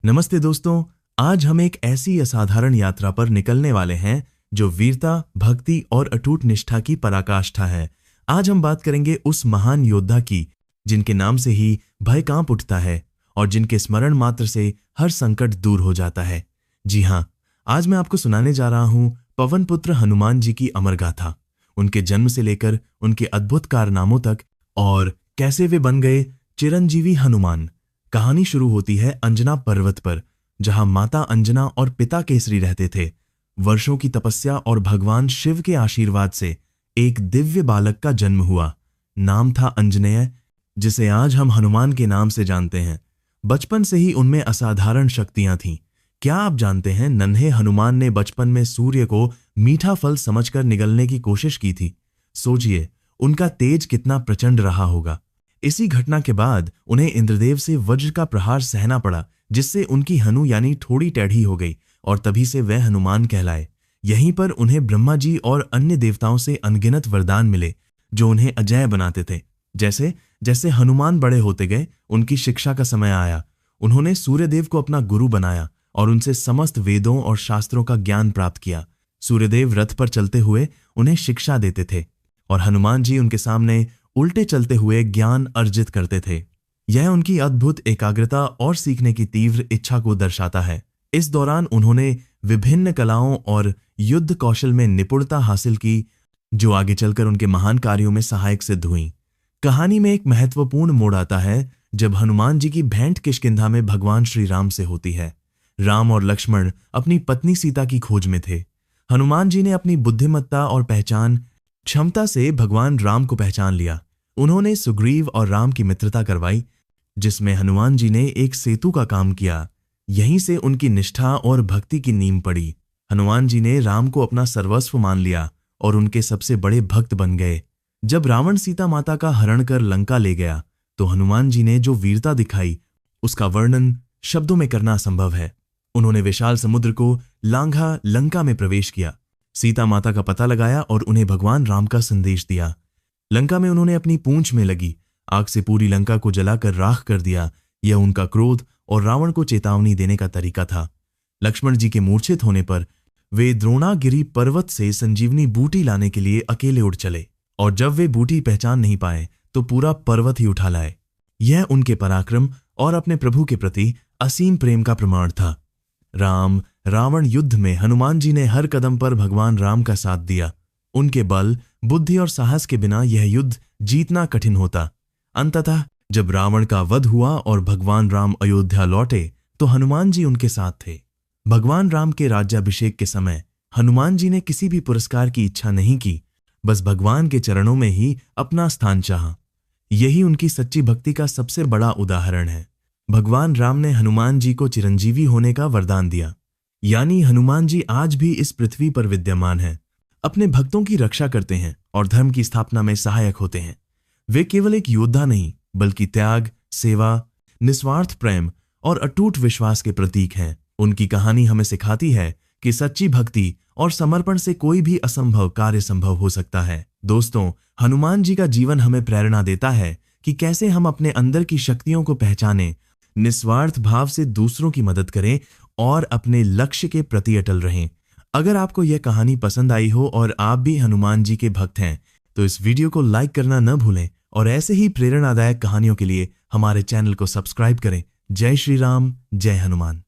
नमस्ते दोस्तों, आज हम एक ऐसी असाधारण यात्रा पर निकलने वाले हैं जो वीरता, भक्ति और अटूट निष्ठा की पराकाष्ठा है। आज हम बात करेंगे उस महान योद्धा की जिनके नाम से ही भय कांप उठता है और जिनके स्मरण मात्र से हर संकट दूर हो जाता है। जी हाँ, आज मैं आपको सुनाने जा रहा हूं पवन पुत्र हनुमान जी की अमर गाथा, उनके जन्म से लेकर उनके अद्भुत कारनामों तक और कैसे वे बन गए चिरंजीवी हनुमान। कहानी शुरू होती है अंजना पर्वत पर, जहां माता अंजना और पिता केसरी रहते थे। वर्षों की तपस्या और भगवान शिव के आशीर्वाद से एक दिव्य बालक का जन्म हुआ। नाम था अंजनेय, जिसे आज हम हनुमान के नाम से जानते हैं। बचपन से ही उनमें असाधारण शक्तियां थीं। क्या आप जानते हैं, नन्हे हनुमान ने बचपन में सूर्य को मीठा फल समझकर निगलने की कोशिश की थी। सोचिए, उनका तेज कितना प्रचंड रहा होगा। इसी घटना के बाद उन्हें इंद्रदेव से वज्र का प्रहार सहना पड़ा, जिससे उनकी हनु यानी ठोड़ी टेढ़ी हो गई और तभी से वह हनुमान कहलाए। यहीं पर उन्हें ब्रह्मा जी और अन्य देवताओं से अनगिनत वरदान मिले जो उन्हें अजेय बनाते थे। जैसे जैसे हनुमान बड़े होते गए, उनकी शिक्षा का समय आया। उन्होंने सूर्यदेव को अपना गुरु बनाया और उनसे समस्त वेदों और शास्त्रों का ज्ञान प्राप्त किया। सूर्यदेव रथ पर चलते हुए उन्हें शिक्षा देते थे और हनुमान जी उनके सामने उल्टे चलते हुए ज्ञान अर्जित करते थे। यह उनकी अद्भुत एकाग्रता और सीखने की तीव्र इच्छा को दर्शाता है। इस दौरान उन्होंने विभिन्न कलाओं और युद्ध कौशल में निपुणता हासिल की, जो आगे चलकर उनके महान कार्यों में सहायक सिद्ध हुई। कहानी में एक महत्वपूर्ण मोड़ आता है जब हनुमान जी की भेंट किष्किंधा में भगवान श्री राम से होती है। राम और लक्ष्मण अपनी पत्नी सीता की खोज में थे। हनुमान जी ने अपनी बुद्धिमत्ता और पहचान क्षमता से भगवान राम को पहचान लिया। उन्होंने सुग्रीव और राम की मित्रता करवाई, जिसमें हनुमान जी ने एक सेतु का काम किया। यहीं से उनकी निष्ठा और भक्ति की नींव पड़ी। हनुमान जी ने राम को अपना सर्वस्व मान लिया और उनके सबसे बड़े भक्त बन गए। जब रावण सीता माता का हरण कर लंका ले गया, तो हनुमान जी ने जो वीरता दिखाई, उसका वर्णन शब्दों में करना असंभव है। उन्होंने विशाल समुद्र को लांघा लंका में प्रवेश किया, सीता माता का पता लगाया और उन्हें भगवान राम का संदेश दिया। लंका में उन्होंने अपनी पूंछ में लगी आग से पूरी लंका को जलाकर राख कर दिया। यह उनका क्रोध और रावण को चेतावनी देने का तरीका था। लक्ष्मण जी के मूर्छित होने पर वे द्रोणागिरी पर्वत से संजीवनी बूटी लाने के लिए अकेले उड़ चले, और जब वे बूटी पहचान नहीं पाए तो पूरा पर्वत ही उठा लाए। यह उनके पराक्रम और अपने प्रभु के प्रति असीम प्रेम का प्रमाण था। राम रावण युद्ध में हनुमान जी ने हर कदम पर भगवान राम का साथ दिया। उनके बल, बुद्धि और साहस के बिना यह युद्ध जीतना कठिन होता। अंततः जब रावण का वध हुआ और भगवान राम अयोध्या लौटे, तो हनुमान जी उनके साथ थे। भगवान राम के राज्याभिषेक के समय हनुमान जी ने किसी भी पुरस्कार की इच्छा नहीं की, बस भगवान के चरणों में ही अपना स्थान चाहा। यही उनकी सच्ची भक्ति का सबसे बड़ा उदाहरण है। भगवान राम ने हनुमान जी को चिरंजीवी होने का वरदान दिया, यानी हनुमान जी आज भी इस पृथ्वी पर विद्यमान हैं, अपने भक्तों की रक्षा करते हैं और धर्म की स्थापना में सहायक होते हैं। वे केवल एक योद्धा नहीं, बल्कि त्याग, सेवा, निस्वार्थ प्रेम और अटूट विश्वास के प्रतीक हैं। उनकी कहानी हमें सिखाती है कि सच्ची भक्ति और समर्पण से कोई भी असंभव कार्य संभव हो सकता है। दोस्तों, हनुमान जी का जीवन हमें प्रेरणा देता है कि कैसे हम अपने अंदर की शक्तियों को पहचानें, निस्वार्थ भाव से दूसरों की मदद करें और अपने लक्ष्य के प्रति अटल रहें। अगर आपको यह कहानी पसंद आई हो और आप भी हनुमान जी के भक्त हैं, तो इस वीडियो को लाइक करना न भूलें और ऐसे ही प्रेरणादायक कहानियों के लिए हमारे चैनल को सब्सक्राइब करें। जय श्री राम, जय हनुमान।